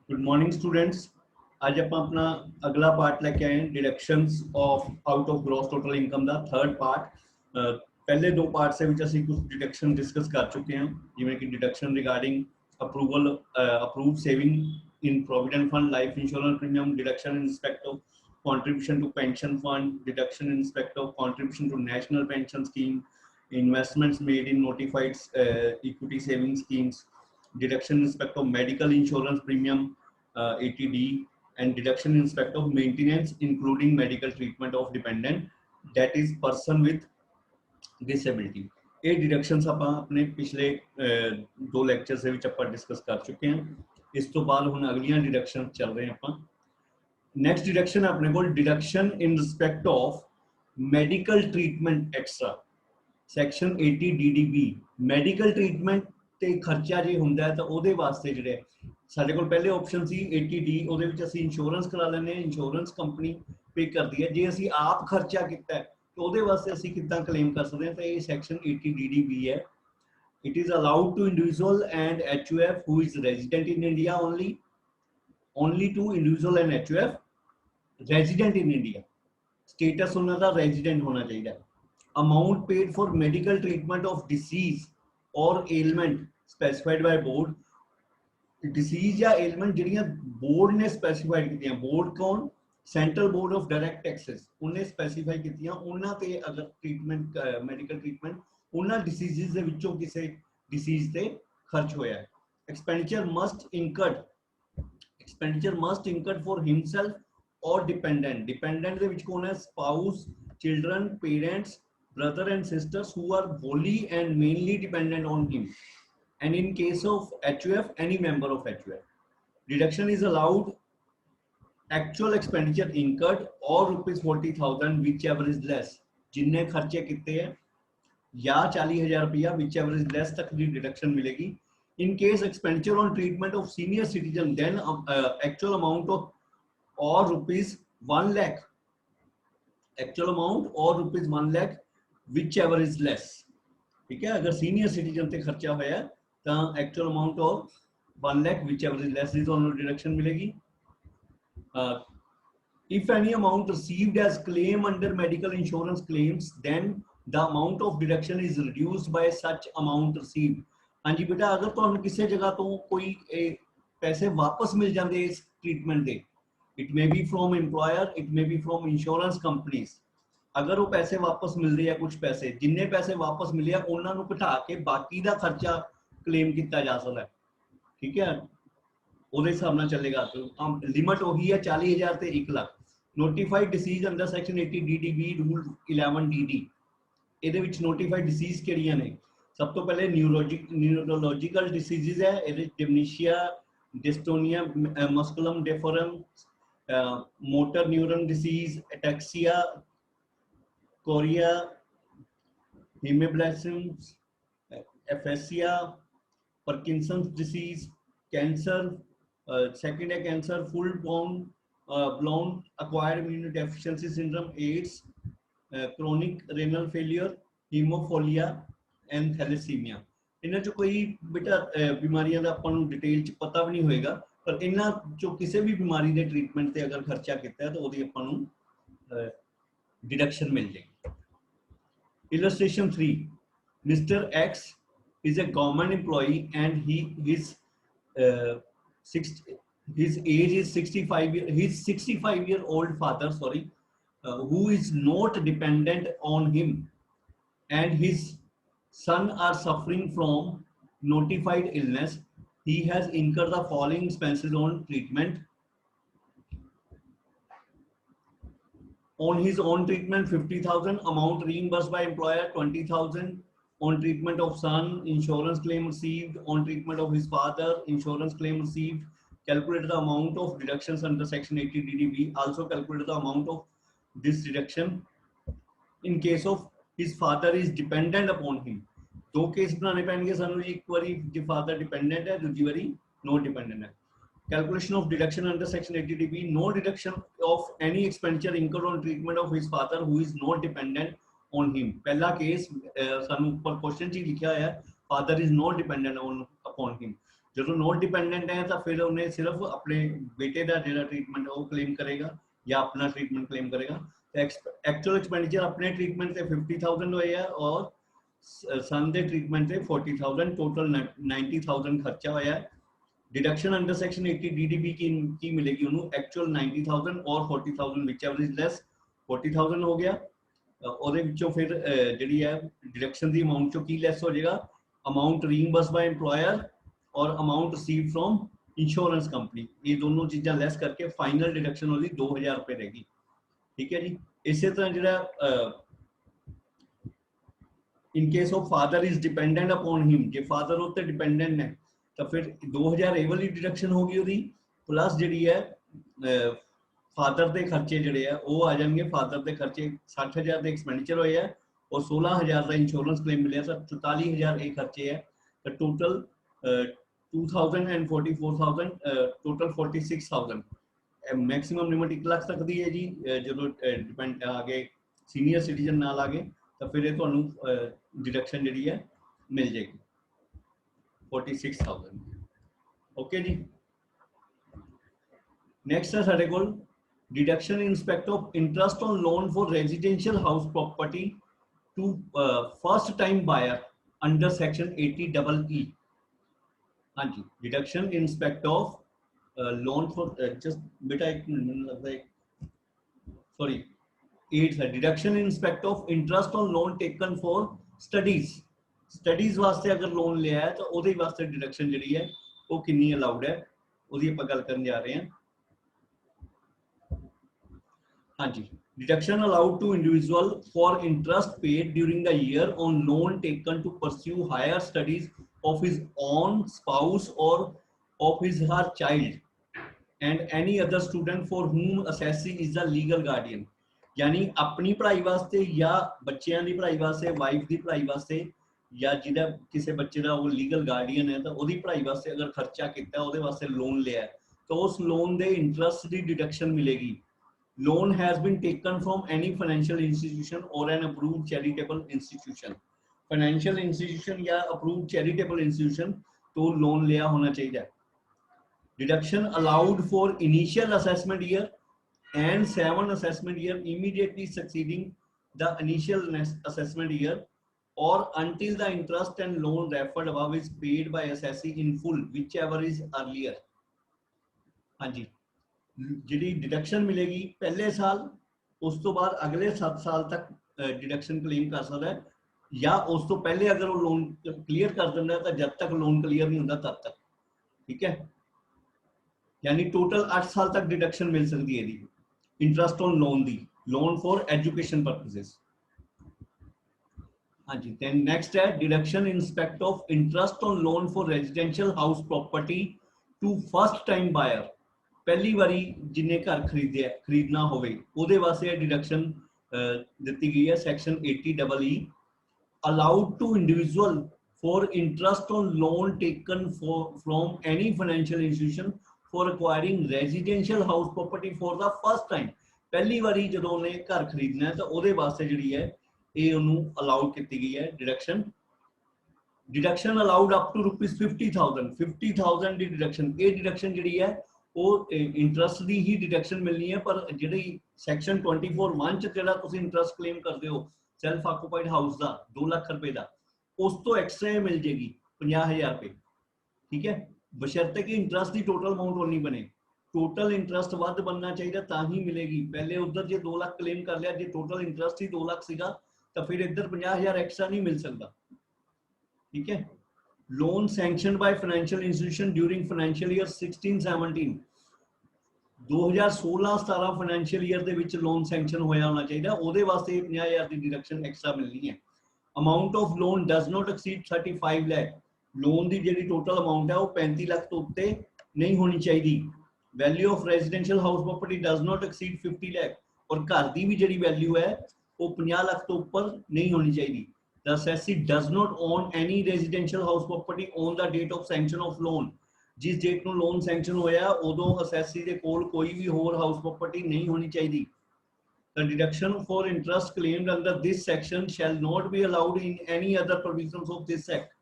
Good morning students. आज आप अपना अगला पार्ट लेके आए हैं deductions of out of gross total income the third part. पहले दो पार्ट से ਵਿੱਚ ਅਸੀਂ ਕੁਝ डिडक्शन डिस्कस कर चुके हैं, ਜਿਵੇਂ ਕਿ deduction regarding approval approved saving in provident fund, life insurance premium, deduction in respect of contribution to pension fund, deduction in respect of contribution to national pension scheme, investments made in notified equity saving schemes, deduction in respect of medical insurance premium, ATD, and deduction in respect of maintenance including medical treatment of dependent, that is person with disability। ਇਹ deductions ਆਪਾਂ ਆਪਣੇ ਪਿਛਲੇ ਦੋ lectures ਦੇ ਵਿੱਚ ਆਪਾਂ discuss ਕਰ ਚੁੱਕੇ ਹਾਂ। ਇਸ ਤੋਂ ਬਾਅਦ ਹੁਣ ਅਗਲੀਆਂ डिडक्शन ਚੱਲ ਰਹੇ ਆਪਾਂ। नेक्स्ट डिडक्शन अपने को deduction in respect of medical treatment extra, section 80 DDB। Medical treatment ते खर्चा जे हुंदा है तो ਉਹਦੇ ਵਾਸਤੇ ਜਿਹੜੇ ਸਾਡੇ ਕੋਲ ਪਹਿਲੇ ਆਪਸ਼ਨ ਸੀ 80D, ਉਹਦੇ ਵਿੱਚ ਅਸੀਂ ਇੰਸ਼ੋਰੈਂਸ ਕਰਾ ਲੈਂਦੇ ਹਾਂ, ਇੰਸ਼ੋਰੈਂਸ ਕੰਪਨੀ ਪੇ ਕਰਦੀ ਹੈ। ਜੇ ਅਸੀਂ ਆਪ ਖਰਚਾ ਕੀਤਾ ਤਾਂ ਉਹਦੇ ਵਾਸਤੇ ਅਸੀਂ ਕਿੱਦਾਂ ਕਲੇਮ ਕਰ ਸਕਦੇ ਹਾਂ? ਤਾਂ ਇਹ ਸੈਕਸ਼ਨ 80 DDB ਹੈ। It is allowed to individual and HUF who is resident in India only to individual and HUF resident in India, status होना था रेजिडेंट होना चाहिए। Amount paid for medical treatment of disease और ailment specified by board. Disease या ailment जिहड़ियां board ने specified कीतियां, board कौन? Central board of direct taxes, उन्हें स्पेसिफाई कीतियां। उन्हां ते अगर ट्रीटमेंट मेडिकल ट्रीटमेंट उन्हां डिसीजेस दे विचों किसी डिसीज ते खर्च होया है, expenditure must incurred for himself और डिपेंडेंट। डिपेंडेंट ਦੇ ਵਿੱਚ ਕੌਣ ਹੈ? Spouse, children, parents, brother and sisters who are wholly and mainly dependent on him, and in case of HUF any member of HUF। deduction is allowed actual expenditure incurred or ₹40,000 whichever is less। जिन्ने खर्चे किते हैं या 40,000 रुपया whichever is less तक की deduction मिलेगी। in case expenditure on treatment of senior citizen then actual amount of or ₹1 lakh, actual amount और ₹1 लाख whichever is less। ठीक है, अगर सीनियर सिटीजन ते खर्चा होया तो actual amount of 1 lakh whichever is less is on deduction मिलेगी। if any amount received as claim under medical insurance claims then the amount of deduction is reduced by such amount received। हाँ जी बेटा, अगर तुहानू किसी जगह तो कोई पैसे वापस मिल जाते इस ट्रीटमेंट के, it may be from employer, it may be from insurance companies। अगर वो पैसे वापस मिल रहे हैं, कुछ पैसे जिन्ने पैसे वापस मिले उन्होंने बिठा के बाकी का खर्चा क्लेम किया जा सकता है। ठीक है, ਉਹਦੇ ਹਿਸਾਬ ਨਾਲ ਚੱਲੇਗਾ। ਲਿਮਟ ਉਹੀ ਹੈ 40,000 ਤੇ 1 lakh. Notified disease under section 80 DDB rule 11 DD। ਇਹਦੇ ਵਿੱਚ ਨੋਟੀਫਾਈਡ ਡਿਸੀਜ਼ ਕਿਹੜੀਆਂ ਨੇ? ਸਭ ਤੋਂ ਪਹਿਲੇ ਨਿਊਰੋਲੋਜੀਕਲ ਡਿਸੀਜ਼ਸ ਹੈ, ਇਹਦੇ dementia, dystonia, musculorum deformans, motor neuron disease, ataxia, chorea, hemoblastoma, aphasia, Parkinson's disease, cancer, second है cancer, full blown acquired immunodeficiency syndrome, AIDS, chronic renal failure, haemophilia and thalassaemia. इन्हां चो कोई बेटा बीमारियां दा आपां नूं डिटेल च पता भी नहीं होएगा, पर इन्हां चो किसी भी बीमारी के ट्रीटमेंट ते अगर खर्चा किया तो वो आपां नूं डिडक्शन मिल जाएगी। Illustration 3, mister x is a government employee and his age is 65 year, his 65-year-old father who is not dependent on him and his son are suffering from notified illness, he has incurred the following expenses on treatment। on his own treatment 50,000, amount reimbursed by employer 20,000, on treatment of son insurance claim received, on treatment of his father insurance claim received। calculate the amount of deductions under section 80 DDB, also calculate the amount of this deduction in case of his father is dependent upon him। दो case बनाने पैणगे सानू, एक बारी जे father dependent है, दूसरी बारी no dependent है। calculation of deduction under section 80 DB, no deduction of any expenditure incurred on treatment of his father who is not dependent on him। पहला केस सानू ऊपर क्वेश्चन जी लिखा है father is not dependent on upon him, जो non dependent है तो फिर उन्हें सिर्फ अपने बेटे का जो ट्रीटमेंट वो क्लेम करेगा या अपना ट्रीटमेंट क्लेम करेगा। एक्चुअल एक्सपेंडिचर अपने ट्रीटमेंट से 50,000 होए है और सन के ट्रीटमेंट से 40,000, टोटल 90,000 खर्चा होया है। डिडक्शन अंडर सेक्शन 80 डीडीबी की मिलेगी उन्होंने एक्चुअल 90,000 और 40,000 विच एवर इज लेस 40,000 हो गया। ਉਹਦੇ ਵਿੱਚੋਂ ਫਿਰ ਜਿਹੜੀ ਹੈ ਡਿਡਕਸ਼ਨ ਦੀ ਅਮਾਉਂਟ ਚੋਂ ਕੀ ਲੈਸ ਹੋ ਜਾਏਗਾ, ਅਮਾਉਂਟ ਰੀਇੰਬਰਸ ਬਾय एम्प्लॉयर और amount receive from insurance company, ये दोनों चीज़ां लेस करके फाइनल डिडक्शन होगी 2,000 रुपये रहेगी। ठीक है जी। इसी तरह जो in case of father is dependent upon him, J father उत्ते डिपेंडेंट है तो फिर 2,000 ये वाली डिडक्शन होगी ਉਹਦੀ, प्लस जी है फादर के खर्चे जोड़े है वो आ जाएंगे। फादर के खर्चे 60,000 के एक्सपेंडिचर होए है और 16,000 का इंश्योरेंस क्लेम मिले तो 44,000 ये खर्चे है। तो total 2,000 and 44,000, total 46,000। Maximum limit 1 lakh तक दी है जी। जो डिपेंड आगे सीनियर सिटीजन नाल आ गए तो फिर ये तुहानू डिडक्शन जी है मिल जाएगी 46,000। ओके जी। नैक्सट है साढ़े कोल deduction in respect of interest on loan for residential house property to first time buyer under section 80EE। हाँ जी, deduction in respect of loan for just बेटा एक मिनट लगता है, सॉरी 8 है। Deduction in respect of interest on loan taken for studies, studies वास्ते अगर लोन लिया है तो ਉਹਦੇ वास्ते डिडक्शन जी है वो कितनी अलाउड है ਉਹਦੀ ਆਪਾਂ ਗੱਲ ਕਰਨ ਜਾ ਰਹੇ हैं। हाँ जी, deduction allowed to individual for interest paid during the year on loan taken to pursue higher studies of his own spouse और of his her child and any other student for whom assessee is the legal guardian। यानी अपनी पढ़ाई वास्ते या बच्चों की पढ़ाई वास्ते, वाइफ की पढ़ाई वास्ते या जिहदा किसी बच्चे का वो लीगल गार्डियन है तो उसकी पढ़ाई वास्ते अगर खर्चा किया उसदे वास्ते लोन लिया तो उस लोन के इंटरेस्ट की डिडक्शन मिलेगी। Loan has been taken from any financial institution or an approved charitable institution। Financial institution या approved charitable institution तो loan लिया होना चाहिए। Deduction allowed for initial assessment year and 7 assessment year immediately succeeding the initial assessment year or until the interest and loan referred above is paid by assessee in full whichever is earlier। हाँ जी, जी deduction मिलेगी पहले साल, उस तो बाद अगले 7 साल तक डिडक्शन क्लेम कर सकता है, या उस तो पहले अगर वो लोन क्लियर कर देता है तो जब तक लोन क्लियर नहीं होता तब तक। ठीक है, यानी टोटल 8 साल तक डिडक्शन मिल सकती है इंटरेस्ट ऑन लोन दी, लोन फॉर एजुकेशन पर्पसेस। हाँ जी, देन नेक्स्ट है deduction in respect of interest on loan for residential house property to first time buyer. पहली बारी जिन्हें घर खरीदना होवे ਉਹਦੇ ਵਾਸਤੇ डिडक्शन ਦਿੱਤੀ गई है section 80EE। allowed to individual for interest on loan taken from any financial institution for acquiring residential house property for the first time। पहली बारी ਜਦੋਂ ਉਹਨੇ घर खरीदना है तो ਉਹਦੇ ਵਾਸਤੇ ਜਿਹੜੀ ਹੈ ਇਹ ਉਹਨੂੰ ਅਲਾਉਡ ਕੀਤੀ ਗਈ ਹੈ deduction. Deduction allowed up to ₹50,000, 50,000 ਦੀ डिडक्शन। ਇਹ डिडक्शन ਜਿਹੜੀ ਹੈ ਉਹ इंटरेस्ट की ही डिडक्शन मिलनी है, पर जी सैक्शन 24(1) जो इंटरेस्ट क्लेम करते हो सैल्फ ऑक्यूपाइड हाउस का 2 लाख रुपए का, उस तो एक्सट्रा मिल जाएगी 50,000 रुपए। ठीक है, बशर्ते कि इंटरेस्ट की टोटल अमाउंट उन्नी बने, टोटल इंटरेस्ट वध बनना चाहिए ता ही मिलेगी। पहले उधर जो 2 लाख क्लेम कर लिया, जो टोटल इंटरेस्ट ही 2 लाख सीगा तो फिर इधर 50,000 एक्स्ट्रा नहीं मिल सकता। ठीक है, loan sanction by financial institution during financial year 16-17, 2016-17 financial year they which loan sanction होया होना चाहिए, ਉਹਦੇ वास्ते 50,000 की डिडक्शन एक्स्ट्रा मिलनी है। Amount of loan does not exceed 35 lakh, loan की जी टोटल अमाउंट है वो 35 लाख तो उत्ते नहीं होनी चाहिए। Value of residential house property does not exceed 50 lakh, और घर की भी जी वैल्यू है वो 50 लाख तो ऊपर नहीं होनी चाहिए। The assessee does not own any residential house property on the date of sanction of loan। जिस डेट ਨੂੰ ਲੋਨ ਸੈਂਕਸ਼ਨ ਹੋਇਆ ਉਦੋਂ ਅਸੈਸੀ ਦੇ ਕੋਲ ਕੋਈ ਵੀ ਹੋਰ ਹਾਊਸ ਪ੍ਰਾਪਰਟੀ ਨਹੀਂ ਹੋਣੀ ਚਾਹੀਦੀ। The deduction for interest claimed under this section shall not be allowed in any other provisions of this act।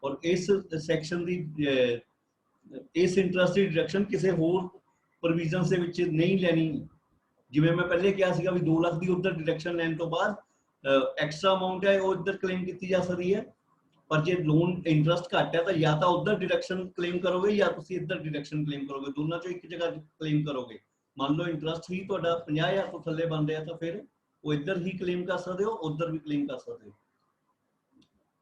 और इस सेक्शन ਦੀ इस इंटरस्ट की डिडक्शन किसी होर प्रोविजन ਦੇ ਵਿੱਚ नहीं ਲੈਣੀ। ਜਿਵੇਂ मैं पहले ਕਿਹਾ ਸੀਗਾ ਵੀ 2 ਲੱਖ ਦੀ ਉਧਰ डिडक्शन ਲੈਣ ਤੋਂ ਬਾਅਦ एक्स्ट्रा अमाउंट है वो इधर क्लेम की जा सकती है। पर जो लोन इंटरस्ट घट है तो या तो उधर डिडक्शन क्लेम करोगे या तुसी इधर डिडक्शन क्लेम करोगे, दोनों चो एक जगह क्लेम करोगे। मान लो इंटरस्ट ही तुहाडा 50,000 तो थल्ले बन रहा तो फिर वो इधर ही क्लेम कर सकते हो, उधर भी क्लेम कर सकते हो।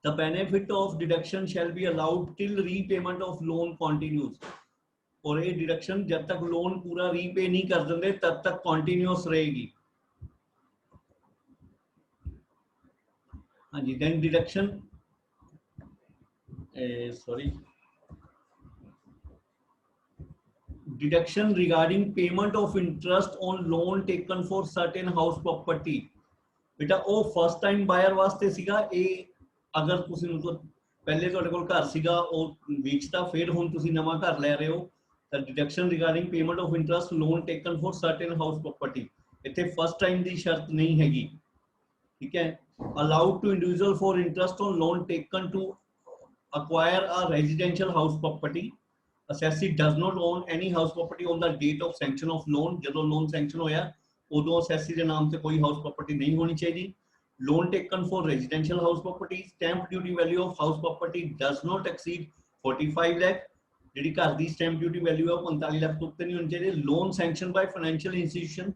The benefit of deduction shall be allowed till repayment of loan continues। और ये डिडक्शन जब तक लोन पूरा रीपे नहीं कर देंगे तब तक कॉन्टिन्यूअस रहेगी। हाँ जी, then deduction deduction regarding payment of interest on loan taken for certain house property। बेटा वो फर्स्ट टाइम बायर वास्ते सीगा, ये अगर तुसी मतलब पहले तुहाडे कोल घर सीगा वो बेचता फिर हुण तुसी नवां घर ले रहे हो तो deduction regarding payment of interest loan taken for certain house property इत्थे फर्स्ट टाइम दी शर्त नहीं हैगी। ठीक है, allowed to individual for interest on loan taken to acquire a residential house property। Assessee does not own any house property on the date of sanction of loan। जदों loan sanction होया उदों assessee दे नाम से कोई house property नहीं होनी चाहिए। Loan taken for residential house property, stamp duty value of house property does not exceed 45 lakh. जिहड़ी घर दी स्टैंप ड्यूटी वैल्यू है 45 लाख तो उत्ते नहीं होनी चाहिए। Loan sanction by financial institution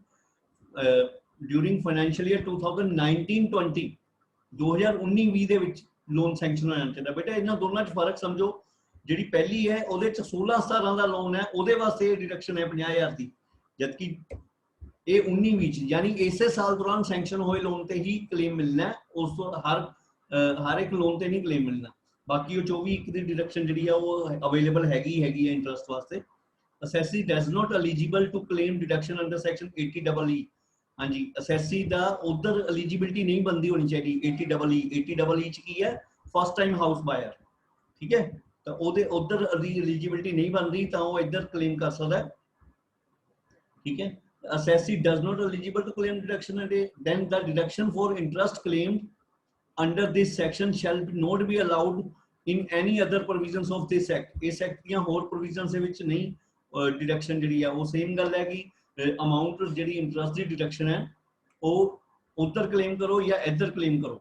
during financial year 2019-20 2019-20 ਦੇ ਵਿੱਚ लोन सैंक्शन होना चाहिए। बेटा इन्हां दोनों च फर्क समझो, जिहड़ी पहली है ਉਹਦੇ ਚ 16-17 ਦਾ ਲੋਨ है ਉਹਦੇ ਵਾਸਤੇ डिडक्शन है 50,000 ਦੀ, जबकि ये 19-20 यानी इसे साल दौरान सैंक्शन होए लोन ते ही क्लेम मिलना है, उस तो हर एक लोन ते नहीं क्लेम मिलना। बाकी वो 24 ਦੀ डिडक्शन जिहड़ी है वो अवेलेबल हैगी है इंटरस्ट वास्ते। assessee does not eligible to claim deduction under section 80EE। हाँ जी, assessee दा उधर एलिजिबिलिटी नहीं बनती होनी चाहिए 80EE च की है फर्स्ट टाइम हाउस बायर। ठीक है, तो ओदे उधर एलिजिबिलिटी नहीं बन रही तो वो इधर क्लेम कर सकता है। ठीक है, assessee does not eligible to claim deduction and then the deduction for interest claimed under this section shall not be allowed in any other provisions of this act। इस एक्ट ਦੀਆਂ ਹੋਰ provisions ਦੇ ਵਿੱਚ नहीं डिडक्शन ਜਿਹੜੀ ਆ ਉਹ same ਗੱਲ है कि अमाउंट जी इंटरस्ट की डिडक्शन है वो उधर क्लेम करो या इधर क्लेम करो।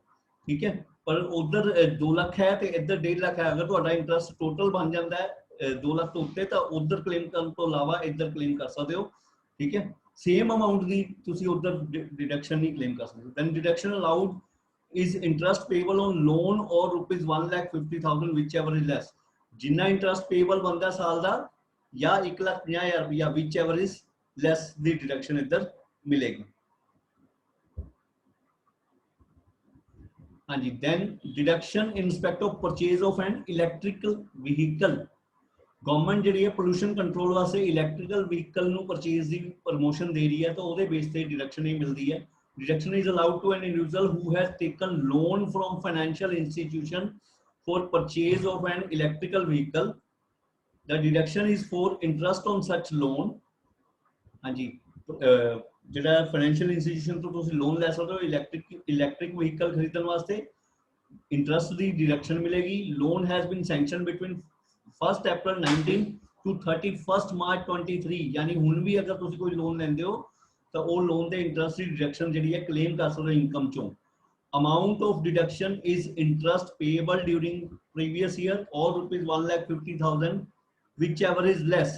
ठीक है, पर उधर 2 लाख है तो इधर 1.5 लाख है। अगर तुहाडा इंटरस्ट टोटल बन जाता है 2 लाख तो उत्ते तो उधर क्लेम करने तो अलावा इधर क्लेम कर सकते हो। ठीक है, सेम अमाउंट की तुसी उधर डिडक्शन नहीं क्लेम कर सकते। Then deduction allowed is interest payable on loan और ₹1,50,000 विच एवर इज लैस। जिन्ना इंटरस्ट पेएबल बनता साल का या 1,50,000 रुपया whichever is less the deduction इधर मिलेगी। हाँ जी, then deduction in respect of purchase of an electrical vehicle. Government जी है पोल्यूशन कंट्रोल वास्ते इलैक्ट्रिकल व्हीकल नु परचेज की प्रमोशन दे रही है तो वो बेस से डिडक्शन ही मिलती है। Deduction is allowed to an individual who has taken loan from financial institution for purchase of an electrical vehicle. The deduction is for interest on such loan. हाँ जी, जिहड़ा फाइनेंशियल इंस्टीट्यूशन तो तुसीं loan ले सकते हो इलैक्ट्रिक व्हीकल खरीदने वास्ते, इंटरस्ट की डिडक्शन मिलेगी। Loan has been sanction between 1 April 19 to 31 March 23। यानी हुण भी अगर तुसीं कोई लोन लैंदे हो तो वो लोन के इंटरस्ट की डिडक्शन जिहड़ी है क्लेम कर सकते हो इनकम चों। Amount of deduction is interest payable during previous year और ₹1,50,000 विच एवर इज लैस।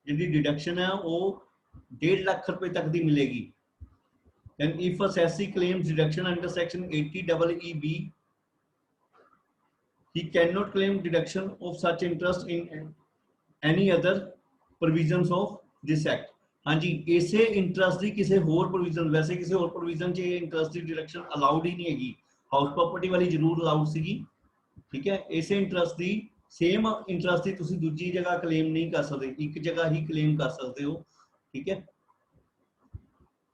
जिहड़ी डिडक्शन है वो 1.5 लाख रुपए तक दी मिलेगी। Then if assessee claims deduction under section 80EEB, he cannot claim deduction of such interest in any other provisions of this act। हाँ जी, ऐसे interest की किसी होर प्रोविजन, वैसे किसी होर प्रोविजन च इंटरस्ट की डिडक्शन अलाउड ही नहीं हैगी। हाउस प्रॉपर्टी वाली जरूर अलाउड सीगी। ठीक है, ऐसे इंटरस्ट की सेम इंटरस्ट की तुसी दूजी जगह क्लेम नहीं कर सकते, एक जगह ही क्लेम कर सकते हो। ठीक है,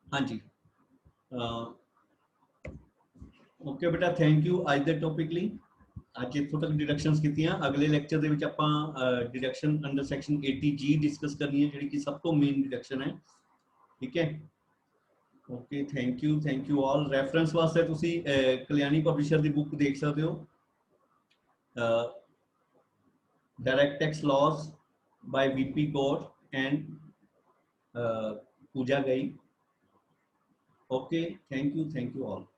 हाँ जी, ओके बेटा, थैंक यू। अज के टॉपिक लिए अज इतों तक डिडक्शंस कीतियां। अगले लैक्चर दे विच आपां deduction under section 80G discuss करनी है, जिहड़ी कि सब तो मेन डिडक्शन है। ठीक है, okay, thank you all. Reference वास्ते तुसी कल्याणी पब्लिशर की बुक देख सकते हो, direct tax laws by VP Gaur and Pooja Gai. Okay, thank you all.